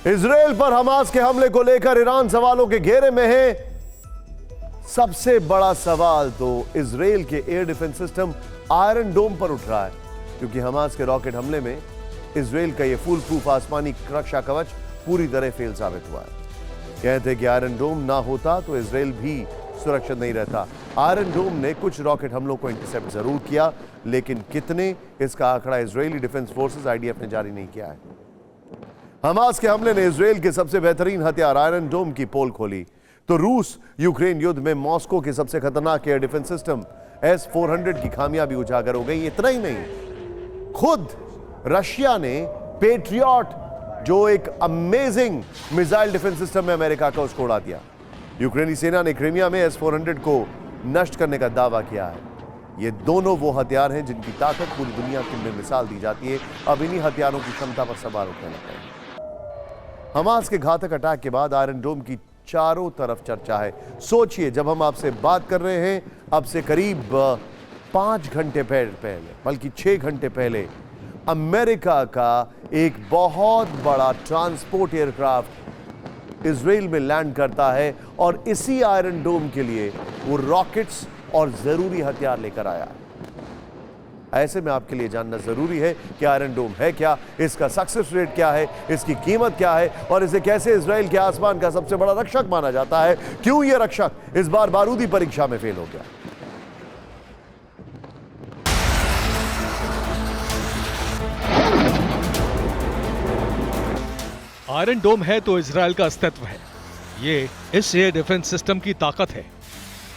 Israel पर Hamas के हमले को लेकर ईरान सवालों के घेरे में है। सबसे बड़ा सवाल तो इजराइल के एयर डिफेंस सिस्टम आयरन डोम पर उठ रहा है, क्योंकि हमास के रॉकेट हमले में इजराइल का यह फुल प्रूफ आसमानी रक्षा कवच पूरी तरह फेल साबित हुआ है। कहते हैं कि आयरन डोम ना होता तो इजराइल भी सुरक्षित नहीं रहता। आयरन डोम ने कुछ रॉकेट हमलों को इंटरसेप्ट जरूर किया, लेकिन कितने, इसका आंकड़ा इजरायली डिफेंस फोर्सेस आईडीएफ ने जारी नहीं किया है। हमास के हमले ने इजराइल के सबसे बेहतरीन हथियार आयरन डोम की पोल खोली, तो रूस यूक्रेन युद्ध में मॉस्को के सबसे खतरनाक एयर डिफेंस सिस्टम S-400 की खामियाबी उजागर हो गई। इतना ही नहीं, खुद रशिया ने पेट्रियट, जो एक अमेजिंग मिसाइल डिफेंस सिस्टम है अमेरिका का, उसको उड़ा दिया। यूक्रेनी सेना ने क्रीमिया में S-400 को नष्ट करने का दावा किया है। ये दोनों वो हथियार हैं जिनकी ताकत पूरी दुनिया में मिसाल दी जाती है। अब इन्हीं हथियारों की क्षमता पर सवाल उठने लगता है। हमास के घातक अटैक के बाद आयरन डोम की चारों तरफ चर्चा है। सोचिए, जब हम आपसे बात कर रहे हैं, अब से करीब 5 घंटे पहले, बल्कि 6 घंटे पहले, अमेरिका का एक बहुत बड़ा ट्रांसपोर्ट एयरक्राफ्ट इजराइल में लैंड करता है और इसी आयरन डोम के लिए वो रॉकेट्स और जरूरी हथियार लेकर आया है। ऐसे में आपके लिए जानना जरूरी है कि आयरन डोम है क्या, इसका सक्सेस रेट क्या है, इसकी कीमत क्या है और इसे कैसे इजराइल के आसमान का सबसे बड़ा रक्षक माना जाता है। क्यों यह रक्षक इस बार बारूदी परीक्षा में फेल हो गया। आयरन डोम है तो इजराइल का अस्तित्व है। ये इस एयर डिफेंस सिस्टम की ताकत है।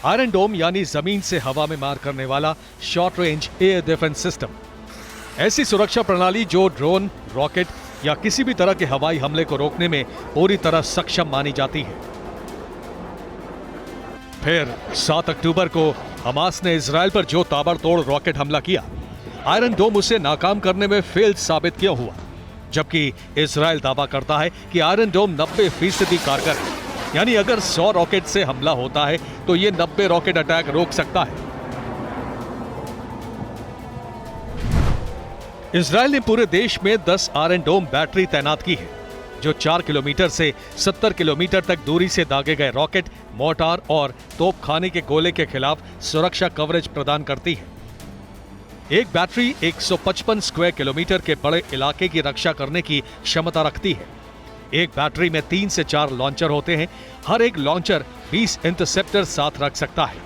आयरन डोम यानी जमीन से हवा में मार करने वाला short range air defence system, ऐसी सुरक्षा प्रणाली जो ड्रोन, रॉकेट या किसी भी तरह के हवाई हमले को रोकने में पूरी तरह सक्षम मानी जाती है। फिर 7 अक्टूबर को हमास ने इजराइल पर जो ताबड़तोड़ रॉकेट हमला किया, आयरन डोम उसे नाकाम करने में फेल साबित क्यों हुआ, जबकि इजराइल दावा करता है कि आयरन डोम 90% कारगर है। यानी अगर 100 रॉकेट से हमला होता है तो ये 90 रॉकेट अटैक रोक सकता है। इजराइल ने पूरे देश में 10 आयरन डोम बैटरी तैनात की है, जो 4 किलोमीटर से 70 किलोमीटर तक दूरी से दागे गए रॉकेट, मोर्टार और तोपखाने के गोले के खिलाफ सुरक्षा कवरेज प्रदान करती है। एक बैटरी 155 स्क्वायर किलोमीटर के बड़े इलाके की रक्षा करने की क्षमता रखती है। एक बैटरी में 3 से 4 लॉन्चर होते हैं। हर एक लॉन्चर 20 इंटरसेप्टर साथ रख सकता है।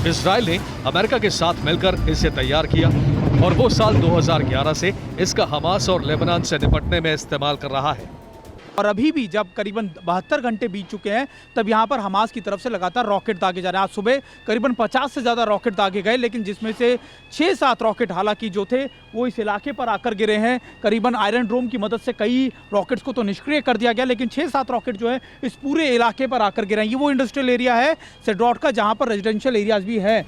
इजराइल ने अमेरिका के साथ मिलकर इसे तैयार किया और वो साल 2011 से इसका हमास और लेबनान से निपटने में इस्तेमाल कर रहा है। और अभी भी जब करीबन 72 घंटे बीत चुके हैं, तब यहाँ पर हमास की तरफ से लगातार रॉकेट दागे जा रहे हैं। आज सुबह करीबन 50 से ज़्यादा रॉकेट दागे गए, लेकिन जिसमें से 6-7 रॉकेट हालांकि जो थे वो इस इलाके पर आकर गिरे हैं। करीबन आयरन डोम की मदद से कई रॉकेट्स को तो निष्क्रिय कर दिया गया, लेकिन 6-7 रॉकेट जो है इस पूरे इलाके पर आकर गिरे हैं। ये वो इंडस्ट्रियल एरिया है सेड्रॉट का, जहाँ पर रेजिडेंशियल एरियाज भी है।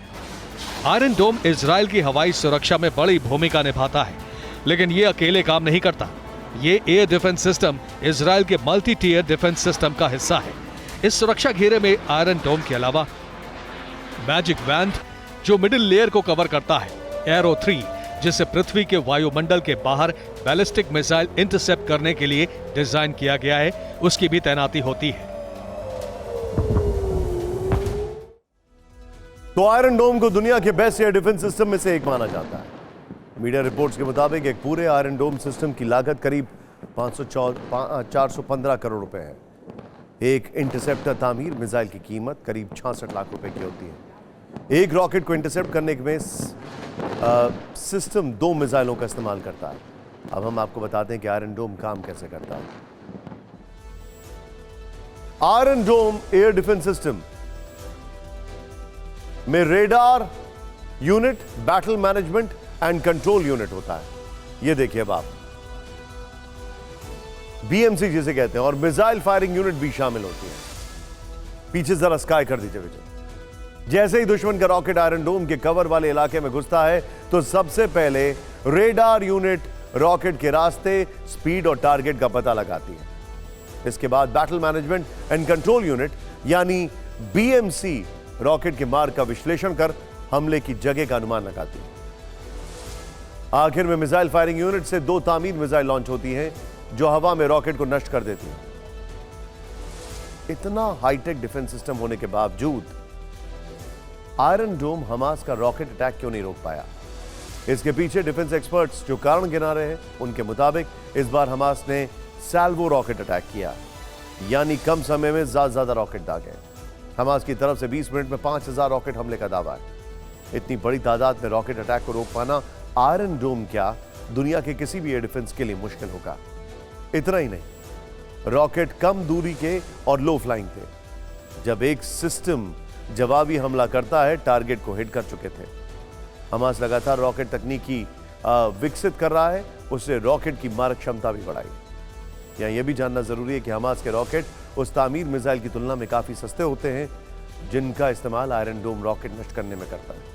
आयरन डोम इजराइल की हवाई सुरक्षा में बड़ी भूमिका निभाता है, लेकिन ये अकेले काम नहीं करता। ये एयर डिफेंस सिस्टम इजराइल के मल्टी टियर डिफेंस सिस्टम का हिस्सा है। इस सुरक्षा घेरे में आयरन डोम के अलावा मैजिक बैंड, जो मिडिल लेयर को कवर करता है, एरो 3, जिसे पृथ्वी के वायुमंडल के बाहर बैलिस्टिक मिसाइल इंटरसेप्ट करने के लिए डिजाइन किया गया है, उसकी भी तैनाती होती है। तो आयरन डोम को दुनिया के बेस्ट एयर डिफेंस सिस्टम में से एक माना जाता है। मीडिया रिपोर्ट्स के मुताबिक एक पूरे आयरन डोम सिस्टम की लागत करीब 415 करोड़ रुपए है। एक इंटरसेप्टर तामीर मिसाइल की कीमत करीब 66 लाख रुपए की होती है। एक रॉकेट को इंटरसेप्ट करने में सिस्टम 2 मिसाइलों का इस्तेमाल करता है। अब हम आपको बताते हैं कि आयरन डोम काम कैसे करता है। आयरन डोम एयर डिफेंस सिस्टम में radar unit, battle management and control unit होता है। ये देखिए अब आप, बीएमसी जिसे कहते हैं, और मिसाइल फायरिंग यूनिट भी शामिल होती है। पीछे जरा स्काई कर दीजिए विजय। जैसे ही दुश्मन का रॉकेट आयरन डोम के कवर वाले इलाके में घुसता है, तो सबसे पहले रेडार यूनिट रॉकेट के रास्ते, स्पीड और टारगेट का पता लगाती है। इसके बाद battle management and control unit यानी बीएमसी रॉकेट के मार्ग का विश्लेषण कर हमले की जगह का अनुमान लगाती है। आखिर में मिसाइल फायरिंग यूनिट से 2 तामीर मिसाइल लॉन्च होती हैं जो हवा में रॉकेट को नष्ट कर देती हैं। इतना हाईटेक डिफेंस सिस्टम होने के बावजूद आयरन डोम हमास का रॉकेट अटैक क्यों नहीं रोक पाया? इसके पीछे डिफेंस एक्सपर्ट्स जो कारण गिना रहे हैं, उनके मुताबिक इस बार हमास ने सैल्वो रॉकेट अटैक किया, यानी कम समय में ज्यादा रॉकेट दागे। हमास की तरफ से 20 मिनट में 5000 रॉकेट हमले का दावा है। इतनी बड़ी तादाद में रॉकेट अटैक को रोक पाना आयरन डोम क्या, दुनिया के किसी भी एयर डिफेंस के लिए मुश्किल होगा। इतना ही नहीं, रॉकेट कम दूरी के और लो फ्लाइंग थे। जब एक सिस्टम जवाबी हमला करता है, टारगेट को हिट कर चुके थे। हमास लगातार रॉकेट तकनीकी विकसित कर रहा है, उससे रॉकेट की मारक क्षमता भी बढ़ाई। यहां यह भी जानना जरूरी है कि हमास के रॉकेट उस तामीर मिसाइल की तुलना में काफी सस्ते होते हैं जिनका इस्तेमाल आयरन डोम रॉकेट नष्ट करने में करता है।